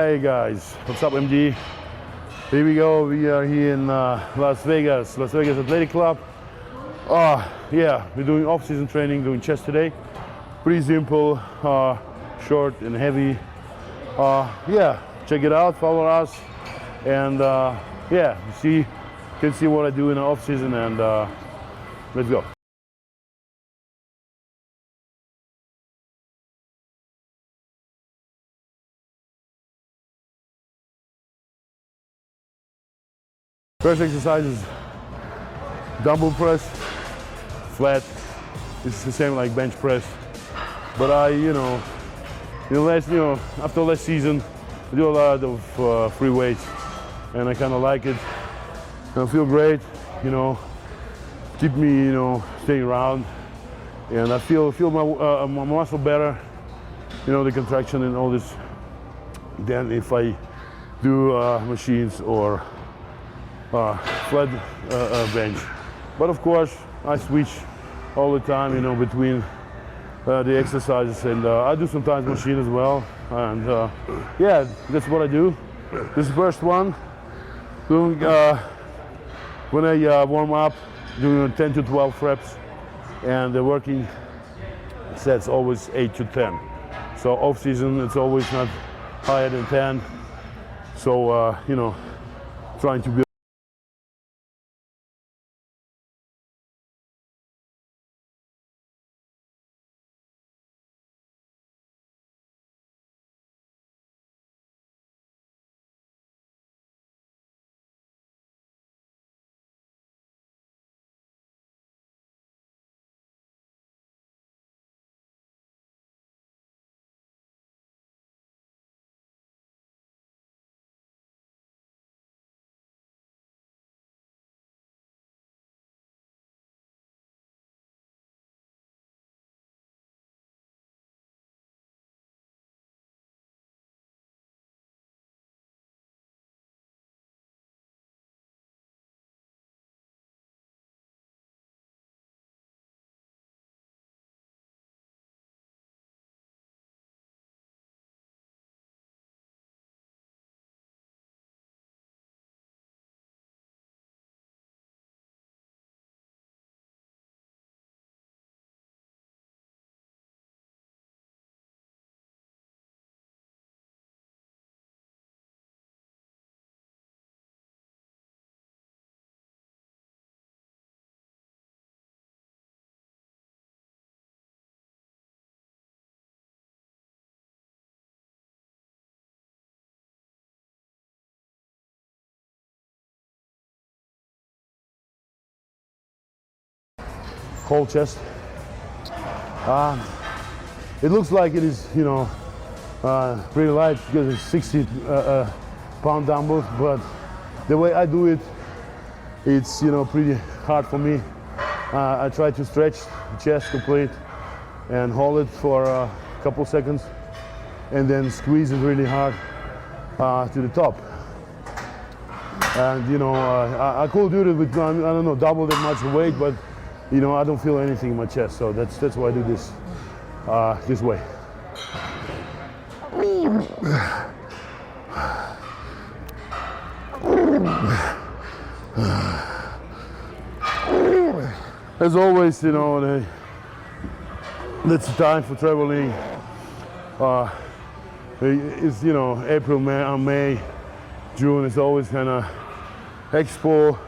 Hey guys, what's up MG? Here we go, we are here in Las Vegas Athletic Club. Yeah, we're doing off-season training, doing chest today. Pretty simple, short and heavy. Yeah, check it out, follow us. And yeah, you can see what I do in the off-season, and let's go. First exercise is dumbbell press, flat. It's the same like bench press. But after last season, I do a lot of free weights, and I kind of like it. And I feel great, keep me, staying around, and I feel my muscle better, the contraction and all this, than if I do machines or flat bench. But of course, I switch all the time, between the exercises, and I do sometimes machine as well. And yeah, that's what I do. This is the first one. Doing when I warm up, doing 10 to 12 reps, and the working sets always 8 to 10. So off season, it's always not higher than 10. So trying to build. Whole chest. It looks like it is, pretty light because it's 60 pound dumbbells, but the way I do it, it's pretty hard for me. I try to stretch the chest complete and hold it for a couple seconds, and then squeeze it really hard to the top. And I could do it with double that much weight, but I don't feel anything in my chest, so that's why I do this this way. As always, that's the time for traveling. It's April, May, June is always kind of expo.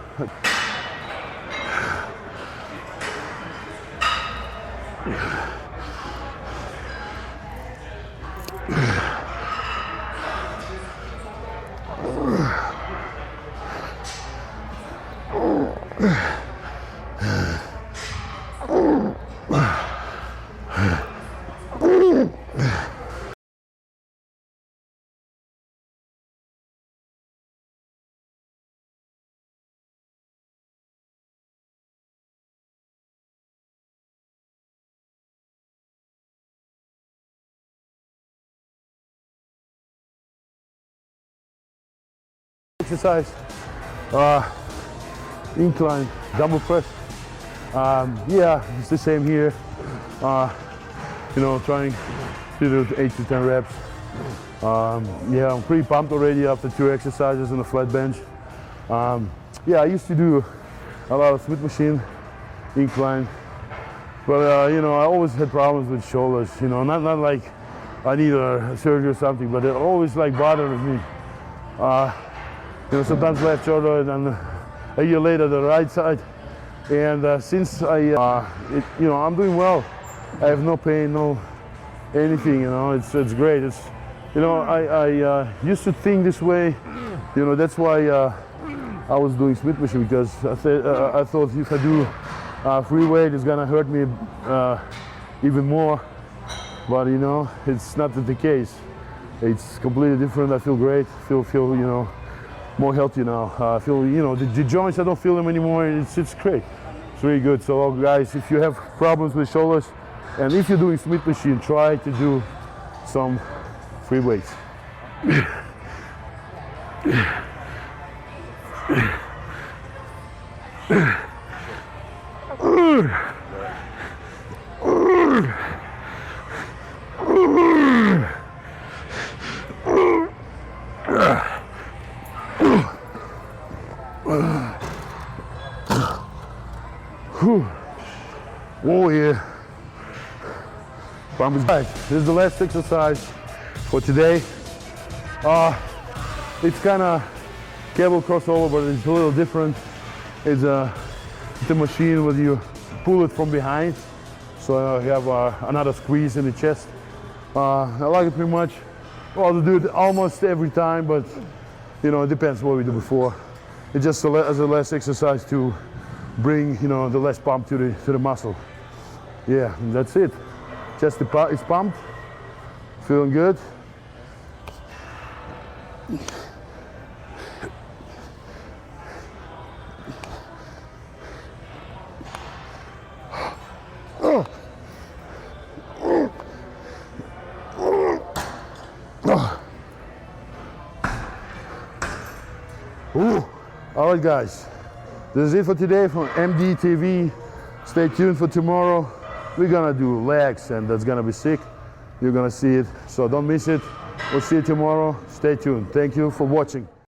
Exercise, incline, dumbbell press. Yeah, it's the same here. Trying to do 8 to 10 reps. Yeah, I'm pretty pumped already after 2 exercises on the flat bench. Yeah, I used to do a lot of Smith machine, incline, but you know, I always had problems with shoulders. You know, not like I need a surgery or something, but it always like bothered me. You know, sometimes left shoulder, and then a year later the right side. And since you know, I'm doing well. I have no pain, no anything. You know, it's great. It's, you know, I used to think this way. You know, that's why I was doing Smith machine, because I thought if I do free weight, it's gonna hurt me even more. But you know, it's not the case. It's completely different. I feel great. Feel you know, more healthy now. I feel, you know, the joints, I don't feel them anymore. It's great. It's really good. So guys, if you have problems with shoulders, and if you're doing Smith machine, try to do some free weights. Oh yeah. Pump is back. This is the last exercise for today. It's kind of cable crossover, but it's a little different. It's the machine where you pull it from behind, so you have another squeeze in the chest. I like it pretty much. Well, I do it almost every time, but you know, it depends what we do before. It's just as a last exercise to bring, you know, the less pump to the muscle. Yeah, and that's it. Chest is pumped, feeling good. All right, guys, this is it for today from MDTV. Stay tuned for tomorrow. We're gonna do legs, and that's gonna be sick. You're gonna see it, so don't miss it. We'll see you tomorrow. Stay tuned. Thank you for watching.